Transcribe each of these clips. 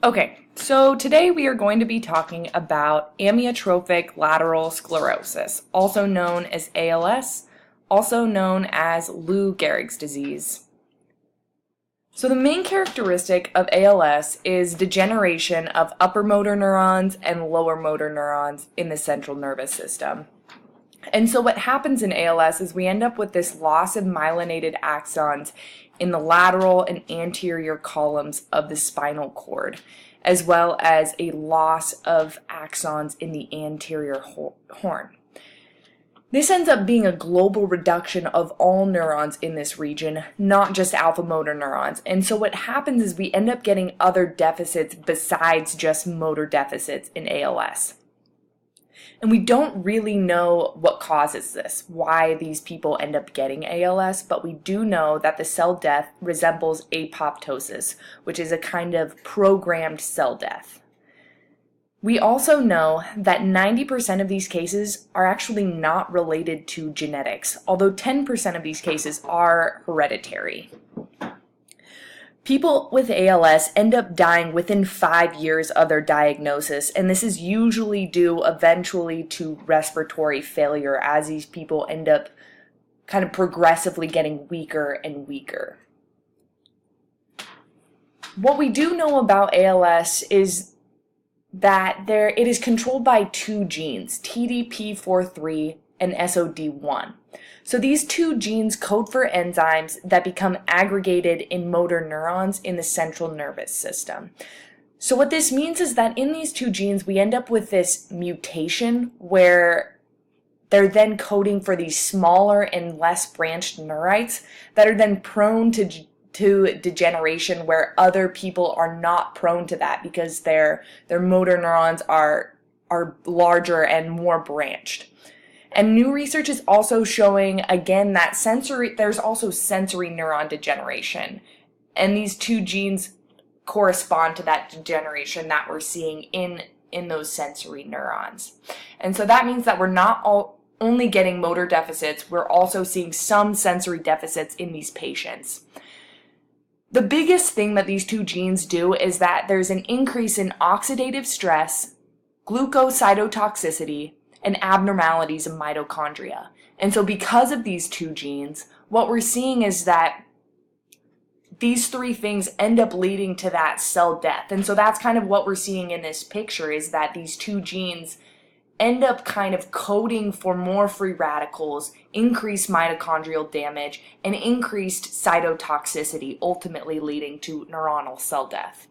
Okay, so today we are going to be talking about amyotrophic lateral sclerosis, also known as ALS, also known as Lou Gehrig's disease. So the main characteristic of ALS is degeneration of upper motor neurons and lower motor neurons in the central nervous system. And so what happens in ALS is we end up with this loss of myelinated axons in the lateral and anterior columns of the spinal cord, as well as a loss of axons in the anterior horn. This ends up being a global reduction of all neurons in this region, not just alpha motor neurons. And so what happens is we end up getting other deficits besides just motor deficits in ALS. And we don't really know what causes this, why these people end up getting ALS, but we do know that the cell death resembles apoptosis, which is a kind of programmed cell death. We also know that 90% of these cases are actually not related to genetics, although 10% of these cases are hereditary. People with ALS end up dying within 5 years of their diagnosis, and this is usually due eventually to respiratory failure as these people end up kind of progressively getting weaker and weaker. What we do know about ALS is that it is controlled by two genes, TDP43 and SOD1. So these two genes code for enzymes that become aggregated in motor neurons in the central nervous system. So what this means is that in these two genes, we end up with this mutation where they're then coding for these smaller and less branched neurites that are then prone to degeneration, where other people are not prone to that because their motor neurons are larger and more branched. And new research is also showing, again, that there's also sensory neuron degeneration. And these two genes correspond to that degeneration that we're seeing in those sensory neurons. And so that means that we're not only getting motor deficits, we're also seeing some sensory deficits in these patients. The biggest thing that these two genes do is that there's an increase in oxidative stress, glucocytotoxicity, and abnormalities of mitochondria. And so because of these two genes, what we're seeing is that these three things end up leading to that cell death. And so that's kind of what we're seeing in this picture, is that these two genes end up kind of coding for more free radicals, increased mitochondrial damage, and increased cytotoxicity, ultimately leading to neuronal cell death.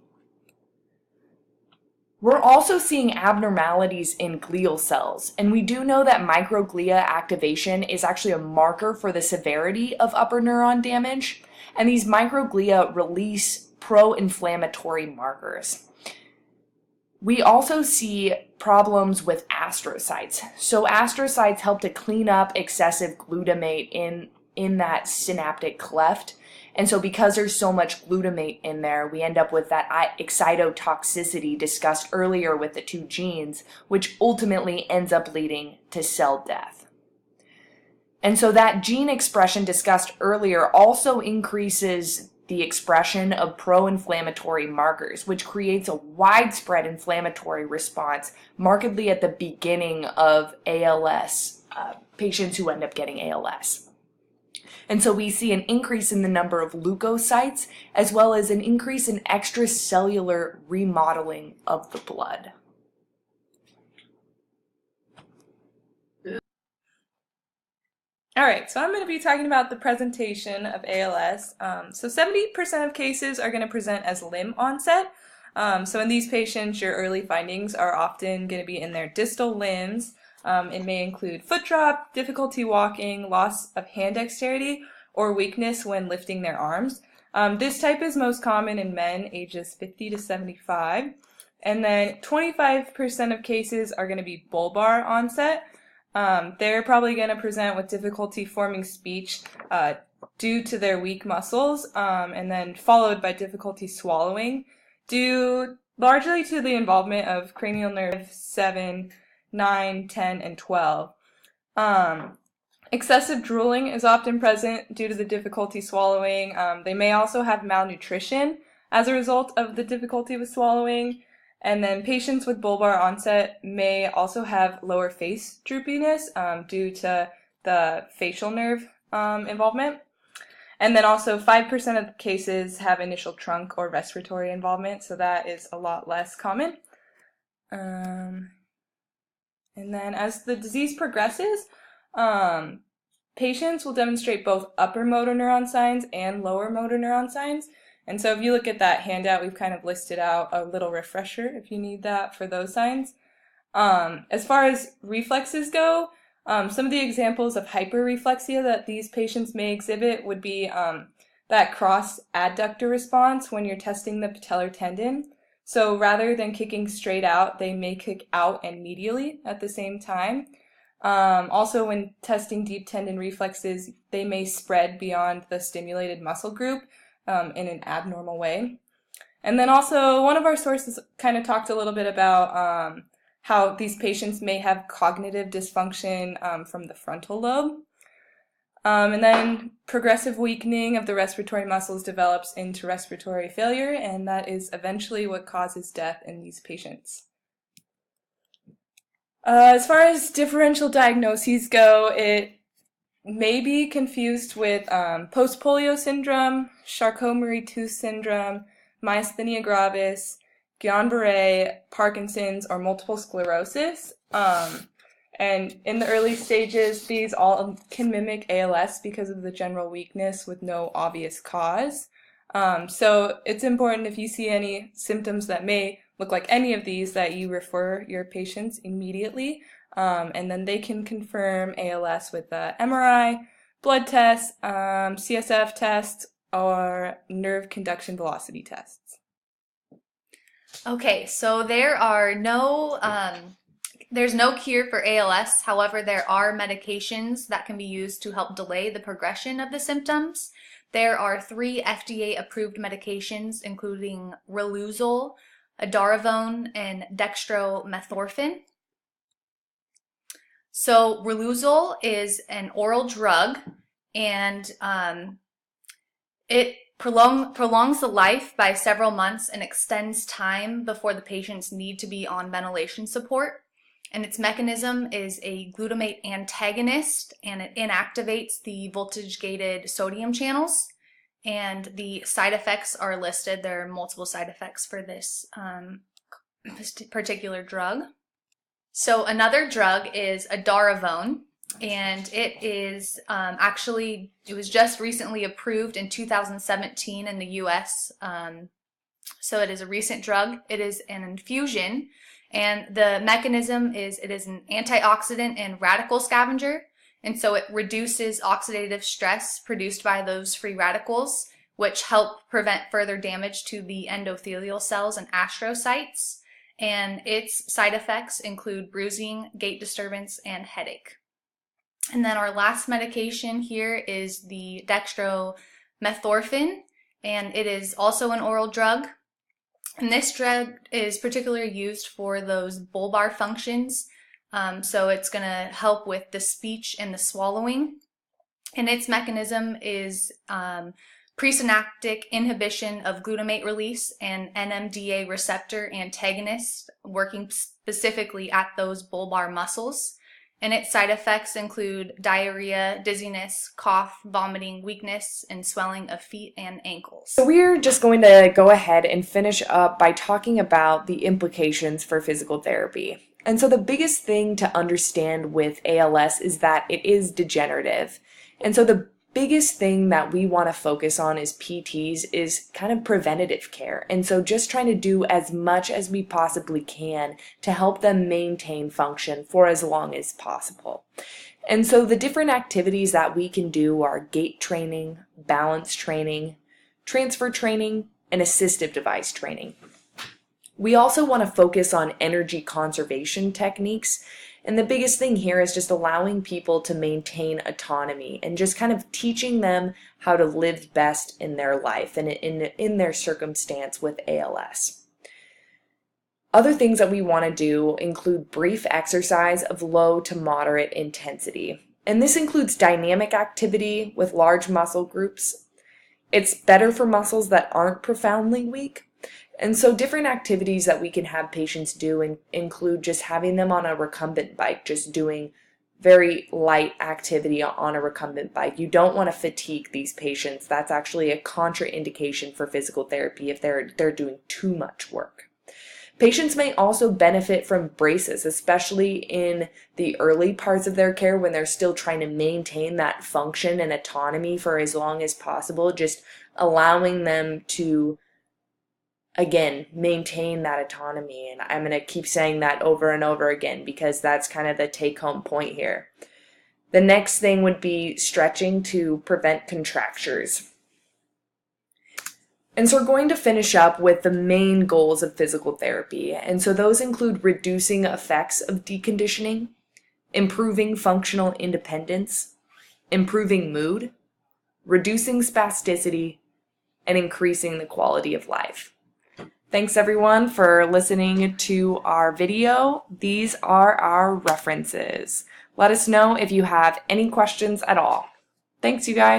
We're also seeing abnormalities in glial cells, and we do know that microglia activation is actually a marker for the severity of upper neuron damage, and these microglia release pro-inflammatory markers. We also see problems with astrocytes. So astrocytes help to clean up excessive glutamate in that synaptic cleft. And so because there's so much glutamate in there, we end up with that excitotoxicity discussed earlier with the two genes, which ultimately ends up leading to cell death. And so that gene expression discussed earlier also increases the expression of pro-inflammatory markers, which creates a widespread inflammatory response markedly at the beginning of ALS, patients who end up getting ALS. And so we see an increase in the number of leukocytes, as well as an increase in extracellular remodeling of the blood. All right, so I'm going to be talking about the presentation of ALS. So 70% of cases are going to present as limb onset. So in these patients, your early findings are often going to be in their distal limbs. It may include foot drop, difficulty walking, loss of hand dexterity, or weakness when lifting their arms. This type is most common in men ages 50 to 75. And then 25% of cases are going to be bulbar onset. They're probably going to present with difficulty forming speech due to their weak muscles, and then followed by difficulty swallowing, due largely to the involvement of cranial nerve 7, 9, 10, and 12. Excessive drooling is often present due to the difficulty swallowing. They may also have malnutrition, as a result of the difficulty with swallowing. And then patients with bulbar onset may also have lower face droopiness due to the facial nerve involvement. And then also 5% of cases have initial trunk or respiratory involvement, so that is a lot less common. And then as the disease progresses, patients will demonstrate both upper motor neuron signs and lower motor neuron signs. And so if you look at that handout, we've kind of listed out a little refresher if you need that for those signs. As far as reflexes go, some of the examples of hyperreflexia that these patients may exhibit would be that cross adductor response when you're testing the patellar tendon. So rather than kicking straight out, they may kick out and medially at the same time. Also, when testing deep tendon reflexes, they may spread beyond the stimulated muscle group in an abnormal way. And then also, one of our sources kind of talked a little bit about how these patients may have cognitive dysfunction from the frontal lobe. And then progressive weakening of the respiratory muscles develops into respiratory failure, and that is eventually what causes death in these patients. As far as differential diagnoses go, it may be confused with post-polio syndrome, Charcot-Marie-Tooth syndrome, myasthenia gravis, Guillain-Barré, Parkinson's, or multiple sclerosis. And in the early stages, these all can mimic ALS because of the general weakness with no obvious cause. So it's important if you see any symptoms that may look like any of these that you refer your patients immediately, and then they can confirm ALS with the MRI, blood tests, CSF tests, or nerve conduction velocity tests. Okay, so there's no cure for ALS. However, there are medications that can be used to help delay the progression of the symptoms. There are 3 FDA-approved medications, including Riluzole, edaravone, and dextromethorphan. So Riluzole is an oral drug, and it prolongs the life by several months and extends time before the patients need to be on ventilation support. And its mechanism is a glutamate antagonist, and it inactivates the voltage-gated sodium channels. And the side effects are listed. There are multiple side effects for this particular drug. So another drug is edaravone, and it is it was just recently approved in 2017 in the US. So it is a recent drug. It is an infusion. And the mechanism is it is an antioxidant and radical scavenger, and so it reduces oxidative stress produced by those free radicals, which help prevent further damage to the endothelial cells and astrocytes. And its side effects include bruising, gait disturbance, and headache. And then our last medication here is the dextromethorphan, and it is also an oral drug. And this drug is particularly used for those bulbar functions, so it's going to help with the speech and the swallowing. And its mechanism is presynaptic inhibition of glutamate release and NMDA receptor antagonist working specifically at those bulbar muscles. And its side effects include diarrhea, dizziness, cough, vomiting, weakness, and swelling of feet and ankles. So we're just going to go ahead and finish up by talking about the implications for physical therapy. And so the biggest thing to understand with ALS is that it is degenerative. And so the biggest thing that we want to focus on as PTs is kind of preventative care. And so just trying to do as much as we possibly can to help them maintain function for as long as possible. And so the different activities that we can do are gait training, balance training, transfer training, and assistive device training. We also want to focus on energy conservation techniques. And the biggest thing here is just allowing people to maintain autonomy and just kind of teaching them how to live best in their life and in their circumstance with ALS. Other things that we want to do include brief exercise of low to moderate intensity. And this includes dynamic activity with large muscle groups, It's better for muscles that aren't profoundly weak. And so different activities that we can have patients do include just having them on a recumbent bike, just doing very light activity on a recumbent bike. You don't want to fatigue these patients. That's actually a contraindication for physical therapy if they're doing too much work. Patients may also benefit from braces, especially in the early parts of their care when they're still trying to maintain that function and autonomy for as long as possible, just allowing them to, again, maintain that autonomy. And I'm going to keep saying that over and over again because that's kind of the take-home point here. The next thing would be stretching to prevent contractures. And so we're going to finish up with the main goals of physical therapy. And so those include reducing effects of deconditioning, improving functional independence, improving mood, reducing spasticity, and increasing the quality of life. Thanks everyone for listening to our video. These are our references. Let us know if you have any questions at all. Thanks you guys.